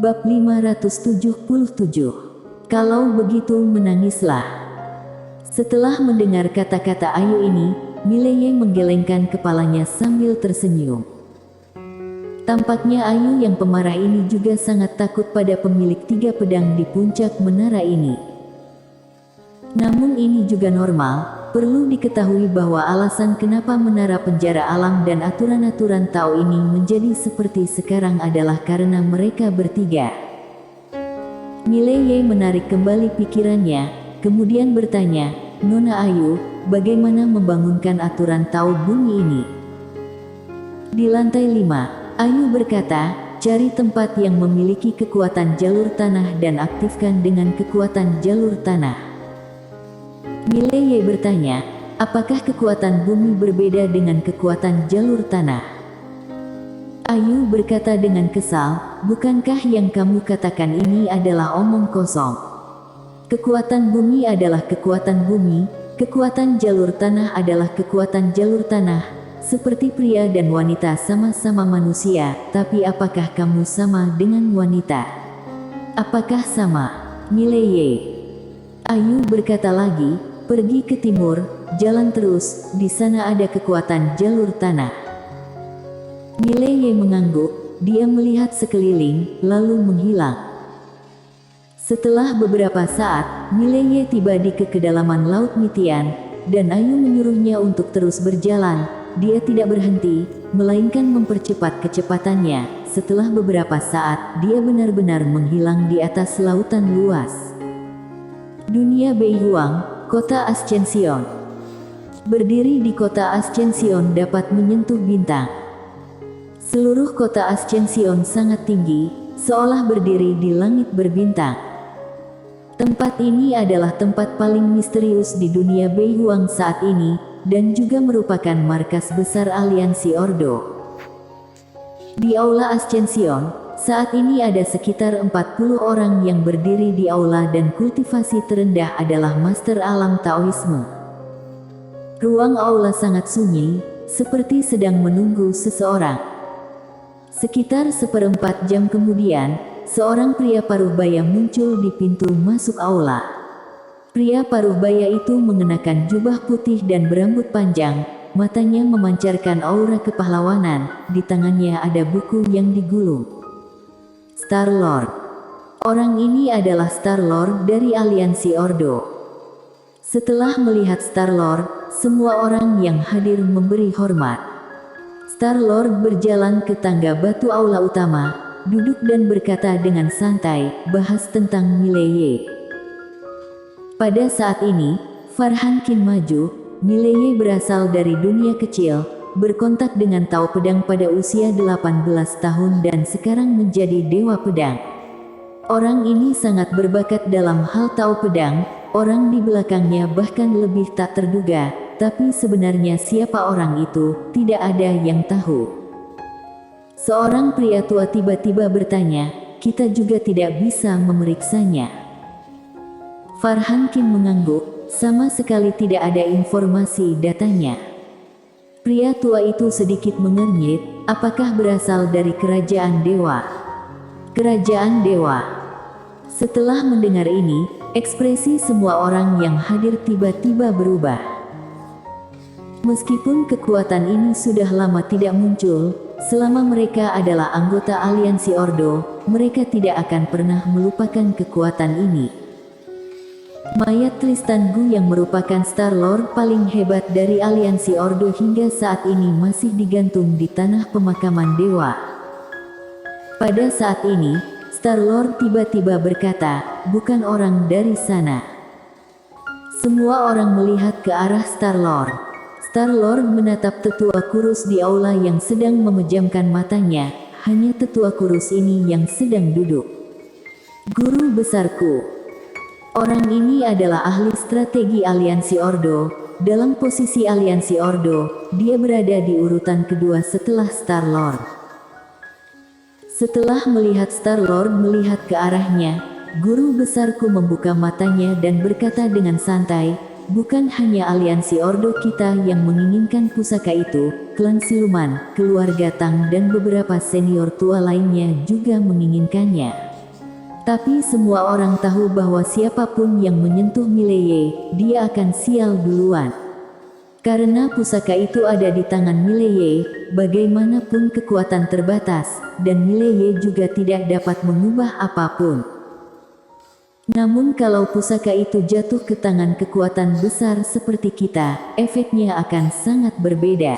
Bab 577. Kalau begitu menangislah. Setelah mendengar kata-kata Ayu ini, Mileye menggelengkan kepalanya sambil tersenyum. Tampaknya Ayu yang pemarah ini juga sangat takut pada pemilik 3 pedang di puncak menara ini. Namun ini juga normal. Perlu diketahui bahwa alasan kenapa menara penjara alam dan aturan-aturan Tao ini menjadi seperti sekarang adalah karena mereka bertiga. Mileye menarik kembali pikirannya, kemudian bertanya, "Nona Ayu, bagaimana membangunkan aturan Tao bumi ini?" Di lantai 5, Ayu berkata, "Cari tempat yang memiliki kekuatan jalur tanah dan aktifkan dengan kekuatan jalur tanah." Mileye bertanya, "Apakah kekuatan bumi berbeda dengan kekuatan jalur tanah?" Ayu berkata dengan kesal, "Bukankah yang kamu katakan ini adalah omong kosong? Kekuatan bumi adalah kekuatan bumi, kekuatan jalur tanah adalah kekuatan jalur tanah. Seperti pria dan wanita sama-sama manusia, tapi apakah kamu sama dengan wanita? Apakah sama?" Mileye. Ayu berkata lagi, "Pergi ke timur, jalan terus, di sana ada kekuatan jalur tanah." Mileye mengangguk, dia melihat sekeliling, lalu menghilang. Setelah beberapa saat, Mileye tiba di kedalaman Laut Mitian, dan Ayu menyuruhnya untuk terus berjalan. Dia tidak berhenti, melainkan mempercepat kecepatannya. Setelah beberapa saat, dia benar-benar menghilang di atas lautan luas. Dunia Beihuang, Kota Ascension. Berdiri di kota Ascension dapat menyentuh bintang. Seluruh kota Ascension sangat tinggi, seolah berdiri di langit berbintang. Tempat ini adalah tempat paling misterius di dunia Beihuang saat ini, dan juga merupakan markas besar aliansi Ordo. Di Aula Ascension, saat ini ada sekitar 40 orang yang berdiri di aula dan kultivasi terendah adalah Master Alam Taoisme. Ruang aula sangat sunyi, seperti sedang menunggu seseorang. Sekitar 1/4 jam kemudian, seorang pria paruh baya muncul di pintu masuk aula. Pria paruh baya itu mengenakan jubah putih dan berambut panjang, matanya memancarkan aura kepahlawanan, di tangannya ada buku yang digulung. Star-Lord. Orang ini adalah Star-Lord dari aliansi Ordo. Setelah melihat Star-Lord, semua orang yang hadir memberi hormat. Star-Lord berjalan ke tangga batu aula utama, duduk dan berkata dengan santai, bahas tentang Mileye. Pada saat ini, Farhan Qin maju. Mileye berasal dari dunia kecil, berkontak dengan Tao Pedang pada usia 18 tahun dan sekarang menjadi Dewa Pedang. Orang ini sangat berbakat dalam hal Tao Pedang, orang di belakangnya bahkan lebih tak terduga, tapi sebenarnya siapa orang itu, tidak ada yang tahu. Seorang pria tua tiba-tiba bertanya, "Kita juga tidak bisa memeriksanya." Farhan Qin mengangguk, sama sekali tidak ada informasi datanya. Pria tua itu sedikit mengernyit, "Apakah berasal dari kerajaan dewa?" Kerajaan dewa. Setelah mendengar ini, ekspresi semua orang yang hadir tiba-tiba berubah. Meskipun kekuatan ini sudah lama tidak muncul, selama mereka adalah anggota aliansi Ordo, mereka tidak akan pernah melupakan kekuatan ini. Mayat Tristan Gu yang merupakan Star-Lord paling hebat dari aliansi Ordo hingga saat ini masih digantung di tanah pemakaman dewa. Pada saat ini, Star-Lord tiba-tiba berkata, "Bukan orang dari sana." Semua orang melihat ke arah Star-Lord. Star-Lord menatap tetua kurus di aula yang sedang memejamkan matanya, hanya tetua kurus ini yang sedang duduk. "Guru besarku." Orang ini adalah ahli strategi aliansi Ordo. Dalam posisi aliansi Ordo, dia berada di urutan kedua setelah Star-Lord. Setelah melihat Star-Lord melihat ke arahnya, guru besarku membuka matanya dan berkata dengan santai, "Bukan hanya aliansi Ordo kita yang menginginkan pusaka itu, klan siluman, keluarga Tang dan beberapa senior tua lainnya juga menginginkannya." Tapi semua orang tahu bahwa siapapun yang menyentuh Mileye, dia akan sial duluan. Karena pusaka itu ada di tangan Mileye, bagaimanapun kekuatan terbatas, dan Mileye juga tidak dapat mengubah apapun. Namun kalau pusaka itu jatuh ke tangan kekuatan besar seperti kita, efeknya akan sangat berbeda.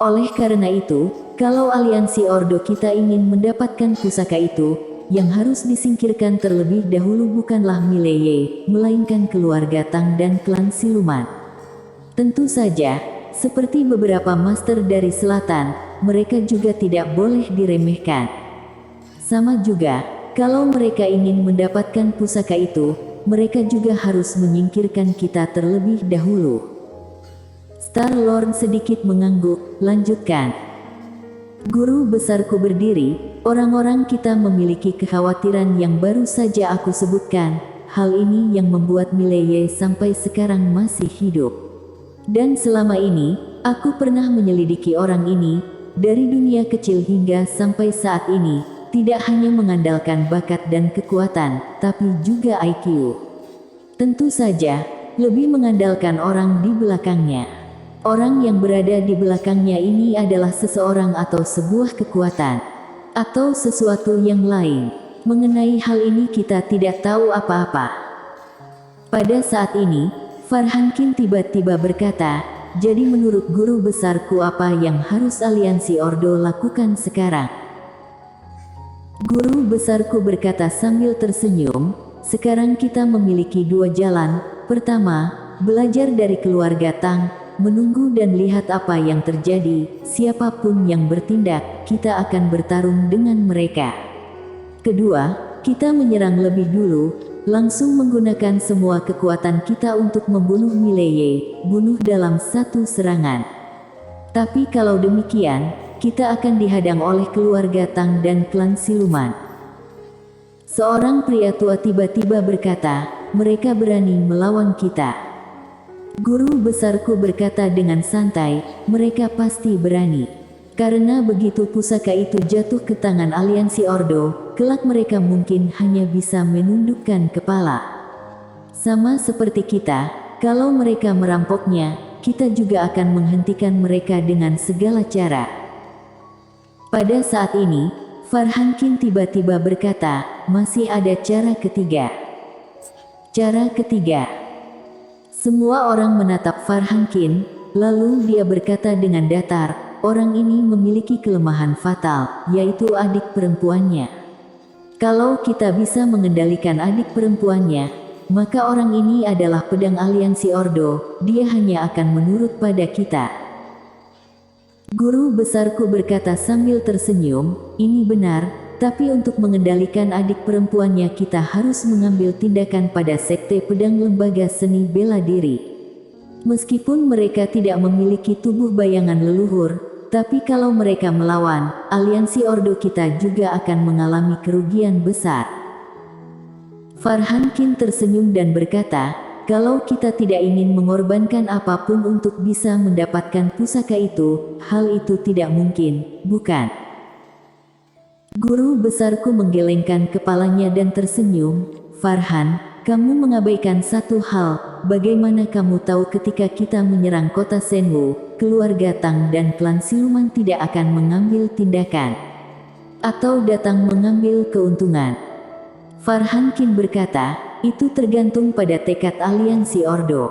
Oleh karena itu, kalau aliansi Ordo kita ingin mendapatkan pusaka itu, yang harus disingkirkan terlebih dahulu bukanlah Mileye, melainkan keluarga Tang dan klan siluman. Tentu saja, seperti beberapa master dari selatan, mereka juga tidak boleh diremehkan. Sama juga, kalau mereka ingin mendapatkan pusaka itu, mereka juga harus menyingkirkan kita terlebih dahulu. Star-Lord sedikit mengangguk, lanjutkan. Guru besarku berdiri, orang-orang kita memiliki kekhawatiran yang baru saja aku sebutkan. Hal ini yang membuat Mileye sampai sekarang masih hidup. Dan selama ini, aku pernah menyelidiki orang ini, dari dunia kecil hingga sampai saat ini, tidak hanya mengandalkan bakat dan kekuatan, tapi juga IQ. Tentu saja, lebih mengandalkan orang di belakangnya. Orang yang berada di belakangnya ini adalah seseorang atau sebuah kekuatan, atau sesuatu yang lain. Mengenai hal ini kita tidak tahu apa-apa. Pada saat ini, Farhan Qin tiba-tiba berkata, jadi menurut guru besarku apa yang harus aliansi Ordo lakukan sekarang? Guru besarku berkata sambil tersenyum, sekarang kita memiliki dua jalan. Pertama, belajar dari keluarga Tang, menunggu dan lihat apa yang terjadi. Siapapun yang bertindak, kita akan bertarung dengan mereka. Kedua, kita menyerang lebih dulu, langsung menggunakan semua kekuatan kita untuk membunuh Mileye, bunuh dalam satu serangan. Tapi kalau demikian, kita akan dihadang oleh keluarga Tang dan klan siluman. Seorang pria tua tiba-tiba berkata, mereka berani melawan kita. Guru besarku berkata dengan santai, mereka pasti berani. Karena begitu pusaka itu jatuh ke tangan aliansi Ordo, kelak mereka mungkin hanya bisa menundukkan kepala. Sama seperti kita, kalau mereka merampoknya, kita juga akan menghentikan mereka dengan segala cara. Pada saat ini, Farhan Qin tiba-tiba berkata, masih ada cara ketiga. Cara ketiga. Semua orang menatap Farhan Qin, lalu dia berkata dengan datar, orang ini memiliki kelemahan fatal, yaitu adik perempuannya. Kalau kita bisa mengendalikan adik perempuannya, maka orang ini adalah pedang aliansi Ordo, dia hanya akan menurut pada kita. Guru besarku berkata sambil tersenyum, ini benar. Tapi untuk mengendalikan adik perempuannya kita harus mengambil tindakan pada sekte pedang lembaga seni bela diri. Meskipun mereka tidak memiliki tubuh bayangan leluhur, tapi kalau mereka melawan, aliansi Ordo kita juga akan mengalami kerugian besar. Farhan Qin tersenyum dan berkata, kalau kita tidak ingin mengorbankan apapun untuk bisa mendapatkan pusaka itu, hal itu tidak mungkin, bukan? Guru besarku menggelengkan kepalanya dan tersenyum, Farhan, kamu mengabaikan satu hal, bagaimana kamu tahu ketika kita menyerang kota Senwu, keluarga Tang dan klan siluman tidak akan mengambil tindakan, atau datang mengambil keuntungan? Farhan Qin berkata, itu tergantung pada tekad aliansi Ordo.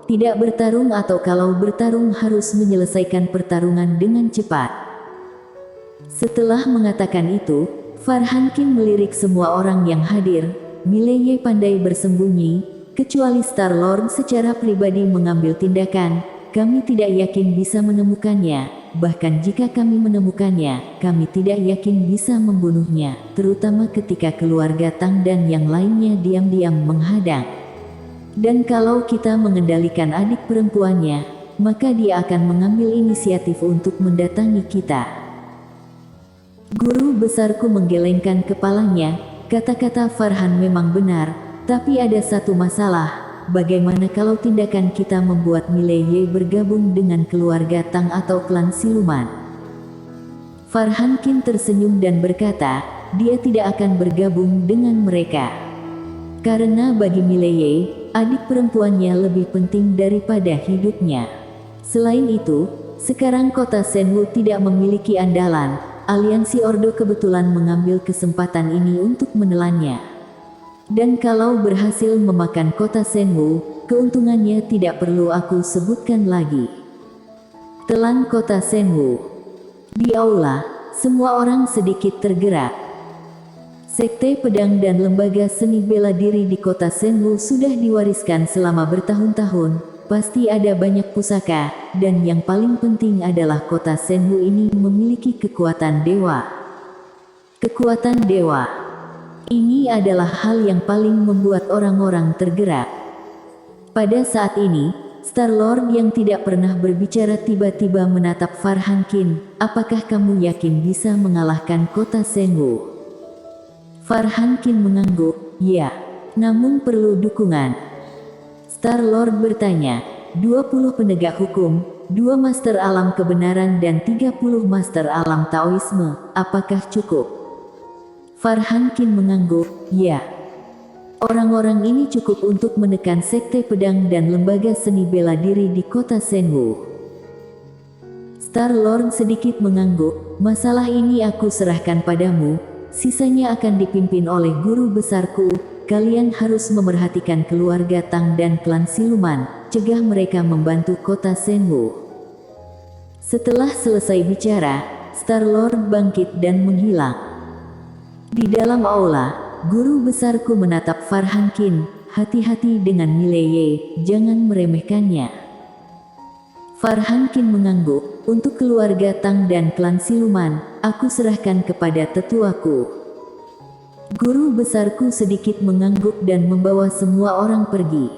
Tidak bertarung atau kalau bertarung harus menyelesaikan pertarungan dengan cepat. Setelah mengatakan itu, Farhan Qin melirik semua orang yang hadir. Mileye pandai bersembunyi, kecuali Star-Lord secara pribadi mengambil tindakan. Kami tidak yakin bisa menemukannya, bahkan jika kami menemukannya, kami tidak yakin bisa membunuhnya, terutama ketika keluarga Tang dan yang lainnya diam-diam menghadang. Dan kalau kita mengendalikan adik perempuannya, maka dia akan mengambil inisiatif untuk mendatangi kita. Guru besarku menggelengkan kepalanya, kata-kata Farhan memang benar, tapi ada satu masalah, bagaimana kalau tindakan kita membuat Mileye bergabung dengan keluarga Tang atau klan siluman? Farhan Qin tersenyum dan berkata, dia tidak akan bergabung dengan mereka. Karena bagi Mileye, adik perempuannya lebih penting daripada hidupnya. Selain itu, sekarang kota Senwu tidak memiliki andalan. Aliansi Ordo kebetulan mengambil kesempatan ini untuk menelannya. Dan kalau berhasil memakan kota Senwu, keuntungannya tidak perlu aku sebutkan lagi. Telan kota Senwu. Di aula, semua orang sedikit tergerak. Sekte pedang dan lembaga seni bela diri di kota Senwu sudah diwariskan selama bertahun-tahun. Pasti ada banyak pusaka, dan yang paling penting adalah kota Senwu ini memiliki kekuatan dewa. Kekuatan dewa. Ini adalah hal yang paling membuat orang-orang tergerak. Pada saat ini, Star-Lord yang tidak pernah berbicara tiba-tiba menatap Farhan Qin. Apakah kamu yakin bisa mengalahkan kota Senwu? Farhan Qin mengangguk, ya. Namun perlu dukungan. Star-Lord bertanya, 20 penegak hukum, 2 master alam kebenaran dan 30 master alam Taoisme, apakah cukup? Farhan Qin mengangguk, ya. Orang-orang ini cukup untuk menekan sekte pedang dan lembaga seni bela diri di kota Senwu. Star-Lord sedikit mengangguk, masalah ini aku serahkan padamu, sisanya akan dipimpin oleh guru besarku. Kalian harus memerhatikan keluarga Tang dan klan siluman, cegah mereka membantu kota Senwu. Setelah selesai bicara, Star-Lord bangkit dan menghilang. Di dalam aula, guru besarku menatap Farhan Qin, hati-hati dengan Mileye, jangan meremehkannya. Farhan Qin mengangguk, untuk keluarga Tang dan klan siluman, aku serahkan kepada tetuaku. Guru besarku sedikit mengangguk dan membawa semua orang pergi.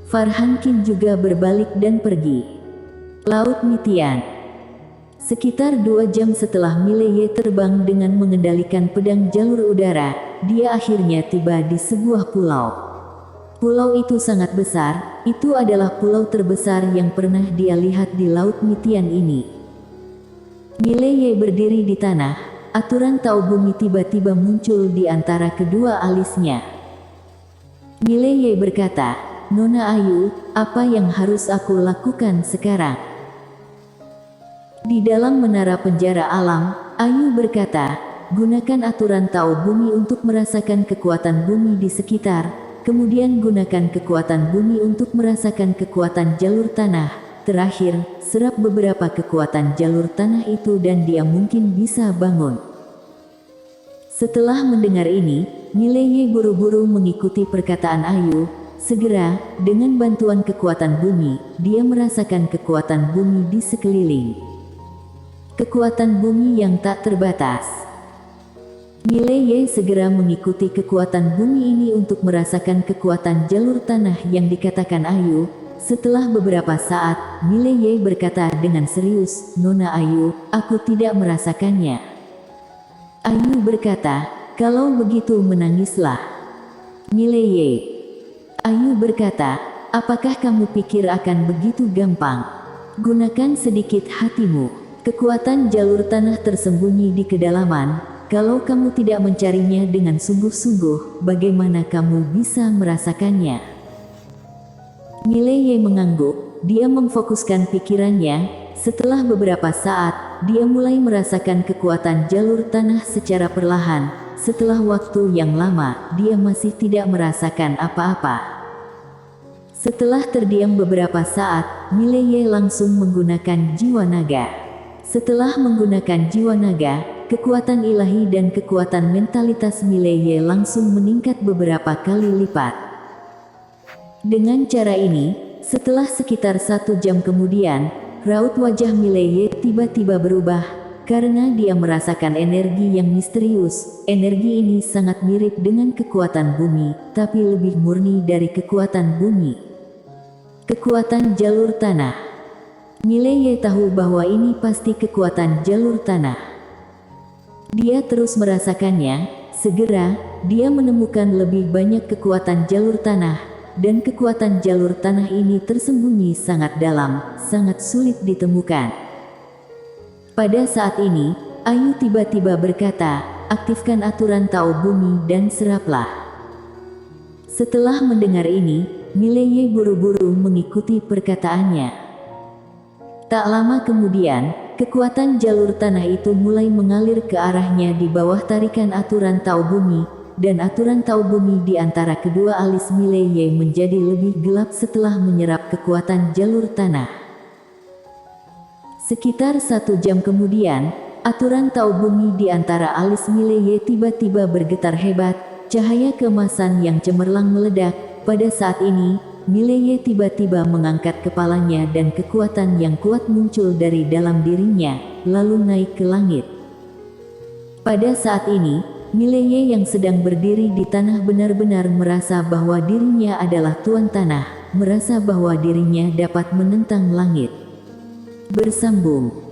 Farhan Qin juga berbalik dan pergi. Laut Mitian. Sekitar 2 jam setelah Mileye terbang dengan mengendalikan pedang jalur udara, dia akhirnya tiba di sebuah pulau. Pulau itu sangat besar, itu adalah pulau terbesar yang pernah dia lihat di Laut Mitian ini. Mileye berdiri di tanah. Aturan Tao Bumi tiba-tiba muncul di antara kedua alisnya. Mileye berkata, Nona Ayu, apa yang harus aku lakukan sekarang? Di dalam menara penjara alam, Ayu berkata, gunakan aturan Tao Bumi untuk merasakan kekuatan bumi di sekitar, kemudian gunakan kekuatan bumi untuk merasakan kekuatan jalur tanah. Terakhir, serap beberapa kekuatan jalur tanah itu dan dia mungkin bisa bangun. Setelah mendengar ini, Mileye buru-buru mengikuti perkataan Ayu. Segera, dengan bantuan kekuatan bumi, dia merasakan kekuatan bumi di sekeliling. Kekuatan bumi yang tak terbatas. Mileye segera mengikuti kekuatan bumi ini untuk merasakan kekuatan jalur tanah yang dikatakan Ayu. Setelah beberapa saat, Mileye berkata dengan serius, Nona Ayu, aku tidak merasakannya. Ayu berkata, kalau begitu menangislah. Mileye. Ayu berkata, apakah kamu pikir akan begitu gampang? Gunakan sedikit hatimu. Kekuatan jalur tanah tersembunyi di kedalaman. Kalau kamu tidak mencarinya dengan sungguh-sungguh, bagaimana kamu bisa merasakannya? Mileye mengangguk, dia memfokuskan pikirannya. Setelah beberapa saat, dia mulai merasakan kekuatan jalur tanah secara perlahan. Setelah waktu yang lama, dia masih tidak merasakan apa-apa. Setelah terdiam beberapa saat, Mileye langsung menggunakan jiwa naga. Setelah menggunakan jiwa naga, kekuatan ilahi dan kekuatan mentalitas Mileye langsung meningkat beberapa kali lipat. Dengan cara ini, setelah sekitar 1 jam kemudian, raut wajah Mileye tiba-tiba berubah, karena dia merasakan energi yang misterius. Energi ini sangat mirip dengan kekuatan bumi, tapi lebih murni dari kekuatan bumi. Kekuatan jalur tanah. Mileye tahu bahwa ini pasti kekuatan jalur tanah. Dia terus merasakannya. Segera, dia menemukan lebih banyak kekuatan jalur tanah. Dan kekuatan jalur tanah ini tersembunyi sangat dalam, sangat sulit ditemukan. Pada saat ini, Ayu tiba-tiba berkata, aktifkan aturan Tao Bumi dan seraplah. Setelah mendengar ini, Mileye buru-buru mengikuti perkataannya. Tak lama kemudian, kekuatan jalur tanah itu mulai mengalir ke arahnya di bawah tarikan aturan Tao Bumi, dan aturan Tao Bumi di antara kedua alis Mileye menjadi lebih gelap setelah menyerap kekuatan jalur tanah. Sekitar 1 jam kemudian, aturan Tao Bumi di antara alis Mileye tiba-tiba bergetar hebat, cahaya keemasan yang cemerlang meledak. Pada saat ini, Mileye tiba-tiba mengangkat kepalanya dan kekuatan yang kuat muncul dari dalam dirinya, lalu naik ke langit. Pada saat ini, Mileye yang sedang berdiri di tanah benar-benar merasa bahwa dirinya adalah tuan tanah, merasa bahwa dirinya dapat menentang langit. Bersambung.